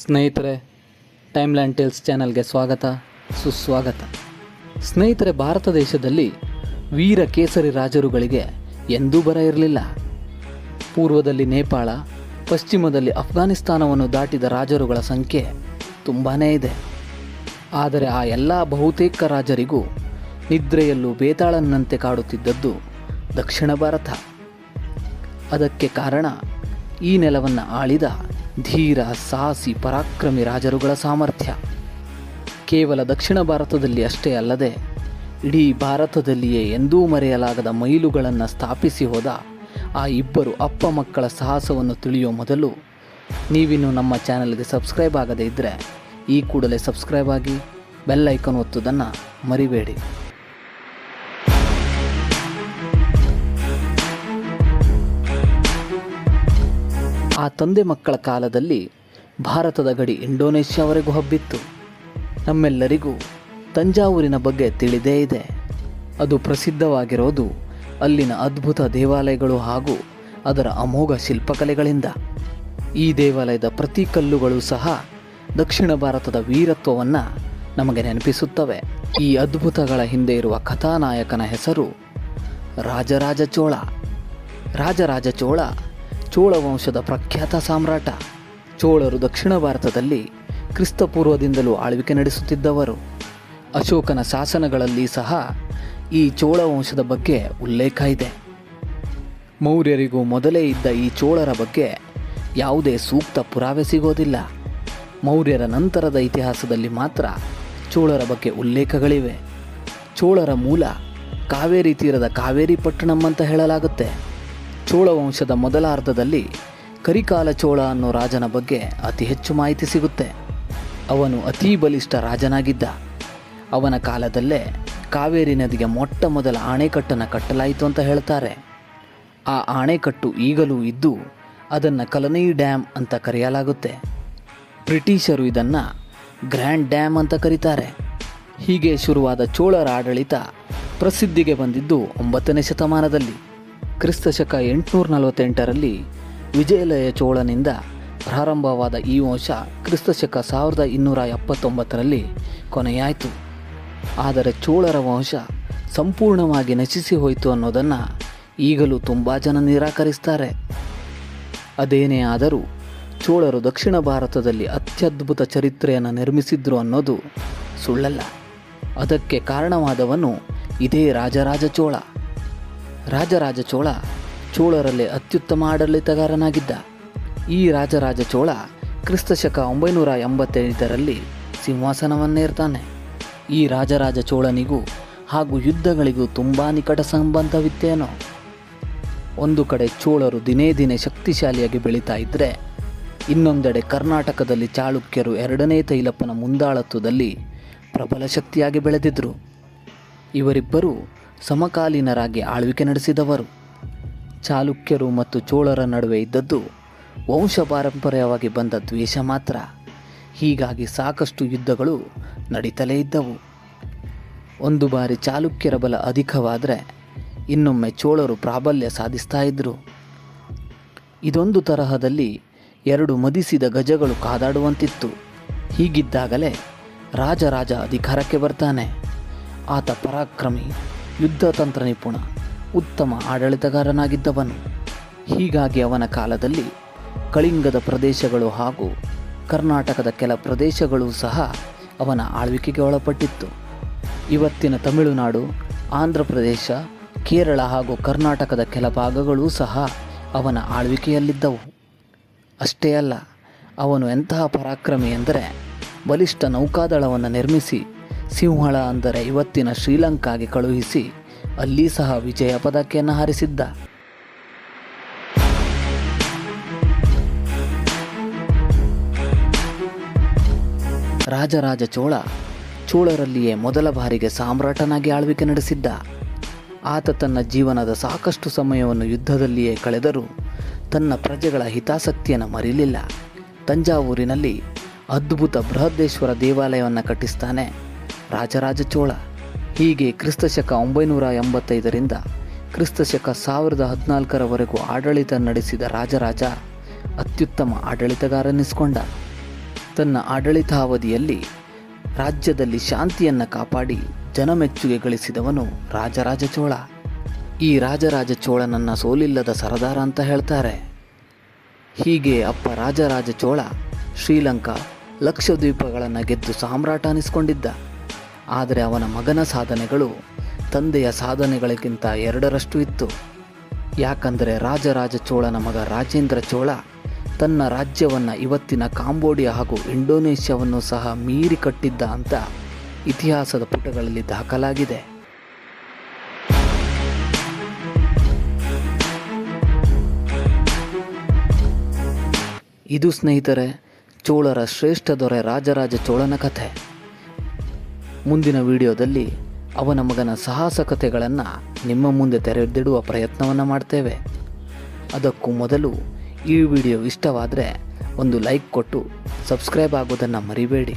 ಸ್ನೇಹಿತರೆ, ಟೈಮ್ಲ್ಯಾಂಡ್ ಟೇಲ್ಸ್ ಚಾನಲ್ಗೆ ಸ್ವಾಗತ ಸುಸ್ವಾಗತ. ಸ್ನೇಹಿತರೆ, ಭಾರತ ದೇಶದಲ್ಲಿ ವೀರ ಕೇಸರಿ ರಾಜರುಗಳಿಗೆ ಎಂದೂ ಬರ ಇರಲಿಲ್ಲ. ಪೂರ್ವದಲ್ಲಿ ನೇಪಾಳ, ಪಶ್ಚಿಮದಲ್ಲಿ ಅಫ್ಘಾನಿಸ್ತಾನವನ್ನು ದಾಟಿದ ರಾಜರುಗಳ ಸಂಖ್ಯೆ ತುಂಬಾ ಇದೆ. ಆದರೆ ಆ ಎಲ್ಲ ಬಹುತೇಕ ರಾಜರಿಗೂ ನಿದ್ರೆಯಲ್ಲೂ ಬೇತಾಳನಂತೆ ಕಾಡುತ್ತಿದ್ದದ್ದು ದಕ್ಷಿಣ ಭಾರತ. ಅದಕ್ಕೆ ಕಾರಣ ಈ ನೆಲವನ್ನು ಆಳಿದ ಧೀರ, ಸಾಹಸಿ, ಪರಾಕ್ರಮಿ ರಾಜರುಗಳ ಸಾಮರ್ಥ್ಯ. ಕೇವಲ ದಕ್ಷಿಣ ಭಾರತದಲ್ಲಿ ಅಷ್ಟೇ ಅಲ್ಲದೆ ಇಡೀ ಭಾರತದಲ್ಲಿಯೇ ಎಂದೂ ಮರೆಯಲಾಗದ ಮೈಲುಗಳನ್ನು ಸ್ಥಾಪಿಸಿ ಹೋದ ಆ ಇಬ್ಬರು ಅಪ್ಪ ಮಕ್ಕಳ ಸಾಹಸವನ್ನು ತಿಳಿಯುವ ಮೊದಲು ನೀವಿನ್ನು ನಮ್ಮ ಚಾನಲ್ಗೆ ಸಬ್ಸ್ಕ್ರೈಬ್ ಆಗದೇ ಇದ್ದರೆ ಈ ಕೂಡಲೇ ಸಬ್ಸ್ಕ್ರೈಬ್ ಆಗಿ ಬೆಲ್ ಐಕಾನ್ ಒತ್ತುವುದನ್ನು ಮರಿಬೇಡಿ. ಆ ತಂದೆ ಮಕ್ಕಳ ಕಾಲದಲ್ಲಿ ಭಾರತದ ಗಡಿ ಇಂಡೋನೇಷ್ಯಾವರೆಗೂ ಹಬ್ಬಿತ್ತು. ನಮ್ಮೆಲ್ಲರಿಗೂ ತಂಜಾವೂರಿನ ಬಗ್ಗೆ ತಿಳಿದೇ ಇದೆ. ಅದು ಪ್ರಸಿದ್ಧವಾಗಿರೋದು ಅಲ್ಲಿನ ಅದ್ಭುತ ದೇವಾಲಯಗಳು ಹಾಗೂ ಅದರ ಅಮೋಘ ಶಿಲ್ಪಕಲೆಗಳಿಂದ. ಈ ದೇವಾಲಯದ ಪ್ರತಿ ಕಲ್ಲುಗಳು ಸಹ ದಕ್ಷಿಣ ಭಾರತದ ವೀರತ್ವವನ್ನು ನಮಗೆ ನೆನಪಿಸುತ್ತವೆ. ಈ ಅದ್ಭುತಗಳ ಹಿಂದೆ ಇರುವ ಕಥಾನಾಯಕನ ಹೆಸರು ರಾಜರಾಜ ಚೋಳ. ರಾಜರಾಜ ಚೋಳ ಚೋಳ ವಂಶದ ಪ್ರಖ್ಯಾತ ಸಾಮ್ರಾಟ. ಚೋಳರು ದಕ್ಷಿಣ ಭಾರತದಲ್ಲಿ ಕ್ರಿಸ್ತಪೂರ್ವದಿಂದಲೂ ಆಳ್ವಿಕೆ ನಡೆಸುತ್ತಿದ್ದವರು. ಅಶೋಕನ ಶಾಸನಗಳಲ್ಲಿ ಸಹ ಈ ಚೋಳ ವಂಶದ ಬಗ್ಗೆ ಉಲ್ಲೇಖ ಇದೆ. ಮೌರ್ಯರಿಗೂ ಮೊದಲೇ ಇದ್ದ ಈ ಚೋಳರ ಬಗ್ಗೆ ಯಾವುದೇ ಸೂಕ್ತ ಪುರಾವೆ ಸಿಗೋದಿಲ್ಲ. ಮೌರ್ಯರ ನಂತರದ ಇತಿಹಾಸದಲ್ಲಿ ಮಾತ್ರ ಚೋಳರ ಬಗ್ಗೆ ಉಲ್ಲೇಖಗಳಿವೆ. ಚೋಳರ ಮೂಲ ಕಾವೇರಿ ತೀರದ ಕಾವೇರಿ ಪಟ್ಟಣಂ ಅಂತ ಹೇಳಲಾಗುತ್ತೆ. ಚೋಳ ವಂಶದ ಮೊದಲ ಅರ್ಧದಲ್ಲಿ ಕರಿಕಾಲ ಚೋಳ ಅನ್ನೋ ರಾಜನ ಬಗ್ಗೆ ಅತಿ ಹೆಚ್ಚು ಮಾಹಿತಿ ಸಿಗುತ್ತೆ. ಅವನು ಅತೀ ಬಲಿಷ್ಠ ರಾಜನಾಗಿದ್ದ. ಅವನ ಕಾಲದಲ್ಲೇ ಕಾವೇರಿ ನದಿಗೆ ಮೊಟ್ಟ ಮೊದಲ ಆಣೆಕಟ್ಟನ್ನು ಕಟ್ಟಲಾಯಿತು ಅಂತ ಹೇಳ್ತಾರೆ. ಆ ಆಣೆಕಟ್ಟು ಈಗಲೂ ಇದ್ದು ಅದನ್ನು ಕಲನೈ ಡ್ಯಾಮ್ ಅಂತ ಕರೆಯಲಾಗುತ್ತೆ. ಬ್ರಿಟಿಷರು ಇದನ್ನು ಗ್ರ್ಯಾಂಡ್ ಡ್ಯಾಮ್ ಅಂತ ಕರೀತಾರೆ. ಹೀಗೆ ಶುರುವಾದ ಚೋಳರ ಆಡಳಿತ ಪ್ರಸಿದ್ಧಿಗೆ ಬಂದಿದ್ದು 9ನೇ ಶತಮಾನದಲ್ಲಿ. ಕ್ರಿಸ್ತಶಕ 848ರಲ್ಲಿ ವಿಜಯಲಯ ಚೋಳನಿಂದ ಪ್ರಾರಂಭವಾದ ಈ ವಂಶ ಕ್ರಿಸ್ತಶಕ 1279ರಲ್ಲಿ ಕೊನೆಯಾಯಿತು. ಆದರೆ ಚೋಳರ ವಂಶ ಸಂಪೂರ್ಣವಾಗಿ ನಶಿಸಿ ಹೋಯಿತು ಅನ್ನೋದನ್ನು ಈಗಲೂ ತುಂಬ ಜನ ನಿರಾಕರಿಸ್ತಾರೆ. ಅದೇನೇ ಆದರೂ ಚೋಳರು ದಕ್ಷಿಣ ಭಾರತದಲ್ಲಿ ಅತ್ಯದ್ಭುತ ಚರಿತ್ರೆಯನ್ನು ನಿರ್ಮಿಸಿದ್ರು ಅನ್ನೋದು ಸುಳ್ಳಲ್ಲ. ಅದಕ್ಕೆ ಕಾರಣವಾದವನು ಇದೇ ರಾಜರಾಜ ಚೋಳ. ರಾಜರಾಜ ಚೋಳ ಚೋಳರಲ್ಲೇ ಅತ್ಯುತ್ತಮ ಆಡಳಿತಗಾರನಾಗಿದ್ದ. ಈ ರಾಜರಾಜ ಚೋಳ ಕ್ರಿಸ್ತಶಕ 985ರಲ್ಲಿ ಸಿಂಹಾಸನವನ್ನೇರ್ತಾನೆ. ಈ ರಾಜರಾಜ ಚೋಳನಿಗೂ ಹಾಗೂ ಯುದ್ಧಗಳಿಗೂ ತುಂಬ ನಿಕಟ ಸಂಬಂಧವಿತ್ತೇನೋ. ಒಂದು ಕಡೆ ಚೋಳರು ದಿನೇ ದಿನೇ ಶಕ್ತಿಶಾಲಿಯಾಗಿ ಬೆಳೀತಾ ಇದ್ದರೆ, ಇನ್ನೊಂದೆಡೆ ಕರ್ನಾಟಕದಲ್ಲಿ ಚಾಳುಕ್ಯರು 2ನೇ ತೈಲಪ್ಪನ ಮುಂದಾಳತ್ವದಲ್ಲಿ ಪ್ರಬಲ ಶಕ್ತಿಯಾಗಿ ಬೆಳೆದಿದ್ದರು. ಇವರಿಬ್ಬರು ಸಮಕಾಲೀನರಾಗಿ ಆಳ್ವಿಕೆ ನಡೆಸಿದವರು. ಚಾಲುಕ್ಯರು ಮತ್ತು ಚೋಳರ ನಡುವೆ ಇದ್ದದ್ದು ವಂಶ ಪಾರಂಪರ್ಯವಾಗಿ ಬಂದ ದ್ವೇಷ ಮಾತ್ರ. ಹೀಗಾಗಿ ಸಾಕಷ್ಟು ಯುದ್ಧಗಳು ನಡೀತಲೇ ಇದ್ದವು. ಒಂದು ಬಾರಿ ಚಾಲುಕ್ಯರ ಬಲ ಅಧಿಕವಾದರೆ ಇನ್ನೊಮ್ಮೆ ಚೋಳರು ಪ್ರಾಬಲ್ಯ ಸಾಧಿಸ್ತಾ ಇದ್ದರು. ಇದೊಂದು ತರಹದಲ್ಲಿ 2 ಮದಿಸಿದ ಗಜಗಳು ಕಾದಾಡುವಂತಿತ್ತು. ಹೀಗಿದ್ದಾಗಲೇ ರಾಜರಾಜ ಅಧಿಕಾರಕ್ಕೆ ಬರ್ತಾನೆ. ಆತ ಪರಾಕ್ರಮಿ, ಯುದ್ಧತಂತ್ರ ನಿಪುಣ, ಉತ್ತಮ ಆಡಳಿತಗಾರನಾಗಿದ್ದವನು. ಹೀಗಾಗಿ ಅವನ ಕಾಲದಲ್ಲಿ ಕಳಿಂಗದ ಪ್ರದೇಶಗಳು ಹಾಗೂ ಕರ್ನಾಟಕದ ಕೆಲ ಪ್ರದೇಶಗಳು ಸಹ ಅವನ ಆಳ್ವಿಕೆಗೆ ಒಳಪಟ್ಟಿತ್ತು. ಇವತ್ತಿನ ತಮಿಳುನಾಡು, ಆಂಧ್ರ ಪ್ರದೇಶ, ಕೇರಳ ಹಾಗೂ ಕರ್ನಾಟಕದ ಕೆಲ ಭಾಗಗಳೂ ಸಹ ಅವನ ಆಳ್ವಿಕೆಯಲ್ಲಿದ್ದವು. ಅಷ್ಟೇ ಅಲ್ಲ, ಅವನು ಎಂತಹ ಪರಾಕ್ರಮಿ ಎಂದರೆ ಬಲಿಷ್ಠ ನೌಕಾದಳವನ್ನು ನಿರ್ಮಿಸಿ ಸಿಂಹಳ ಅಂದರೆ ಇವತ್ತಿನ ಶ್ರೀಲಂಕಾಗೆ ಕಳುಹಿಸಿ ಅಲ್ಲಿ ಸಹ ವಿಜಯ ಪದಕೆಯನ್ನು ಹಾರಿಸಿದ್ದ. ರಾಜರಾಜ ಚೋಳ ಚೋಳರಲ್ಲಿಯೇ ಮೊದಲ ಬಾರಿಗೆ ಸಾಮ್ರಾಟನಾಗಿ ಆಳ್ವಿಕೆ ನಡೆಸಿದ್ದ. ಆತ ತನ್ನ ಜೀವನದ ಸಾಕಷ್ಟು ಸಮಯವನ್ನು ಯುದ್ಧದಲ್ಲಿಯೇ ಕಳೆದರೂ ತನ್ನ ಪ್ರಜೆಗಳ ಹಿತಾಸಕ್ತಿಯನ್ನು ಮರೆಯಲಿಲ್ಲ. ತಂಜಾವೂರಿನಲ್ಲಿ ಅದ್ಭುತ ಬೃಹದೇಶ್ವರ ದೇವಾಲಯವನ್ನು ಕಟ್ಟಿಸ್ತಾನೆ ರಾಜರಾಜ ಚೋಳ. ಹೀಗೆ ಕ್ರಿಸ್ತಶಕ 985ರಿಂದ ಕ್ರಿಸ್ತಶಕ 1014ರವರೆಗೂ ಆಡಳಿತ ನಡೆಸಿದ ರಾಜರಾಜ ಅತ್ಯುತ್ತಮ ಆಡಳಿತಗಾರನಿಸಿಕೊಂಡ. ತನ್ನ ಆಡಳಿತಾವಧಿಯಲ್ಲಿ ರಾಜ್ಯದಲ್ಲಿ ಶಾಂತಿಯನ್ನು ಕಾಪಾಡಿ ಜನಮೆಚ್ಚುಗೆ ಗಳಿಸಿದವನು ರಾಜರಾಜ ಚೋಳ. ಈ ರಾಜರಾಜ ಚೋಳನನ್ನು ಸೋಲಿಲ್ಲದ ಸರದಾರ ಅಂತ ಹೇಳ್ತಾರೆ. ಹೀಗೆ ಅಪ್ಪ ರಾಜರಾಜ ಚೋಳ ಶ್ರೀಲಂಕಾ, ಲಕ್ಷದ್ವೀಪಗಳನ್ನು ಗೆದ್ದು ಸಾಮ್ರಾಟ ಅನಿಸ್ಕೊಂಡಿದ್ದ. ಆದರೆ ಅವನ ಮಗನ ಸಾಧನೆಗಳು ತಂದೆಯ ಸಾಧನೆಗಳಿಗಿಂತ 2ರಷ್ಟು ಇತ್ತು. ಯಾಕಂದರೆ ರಾಜರಾಜ ಚೋಳನ ಮಗ ರಾಜೇಂದ್ರ ಚೋಳ ತನ್ನ ರಾಜ್ಯವನ್ನು ಇವತ್ತಿನ ಕಾಂಬೋಡಿಯಾ ಹಾಗೂ ಇಂಡೋನೇಷ್ಯಾವನ್ನು ಸಹ ಮೀರಿ ಕಟ್ಟಿದ್ದ ಅಂತ ಇತಿಹಾಸದ ಪುಟಗಳಲ್ಲಿ ದಾಖಲಾಗಿದೆ. ಇದು ಸ್ನೇಹಿತರೆ ಚೋಳರ ಶ್ರೇಷ್ಠ ದೊರೆ ರಾಜರಾಜ ಚೋಳನ ಕಥೆ. ಮುಂದಿನ ವಿಡಿಯೋದಲ್ಲಿ ಅವನ ಮಗನ ಸಾಹಸ ಕಥೆಗಳನ್ನು ನಿಮ್ಮ ಮುಂದೆ ತೆರೆದಿಡುವ ಪ್ರಯತ್ನವನ್ನು ಮಾಡ್ತೇವೆ. ಅದಕ್ಕೂ ಮೊದಲು ಈ ವಿಡಿಯೋ ಇಷ್ಟವಾದರೆ ಒಂದು ಲೈಕ್ ಕೊಟ್ಟು ಸಬ್ಸ್ಕ್ರೈಬ್ ಆಗೋದನ್ನು ಮರಿಬೇಡಿ.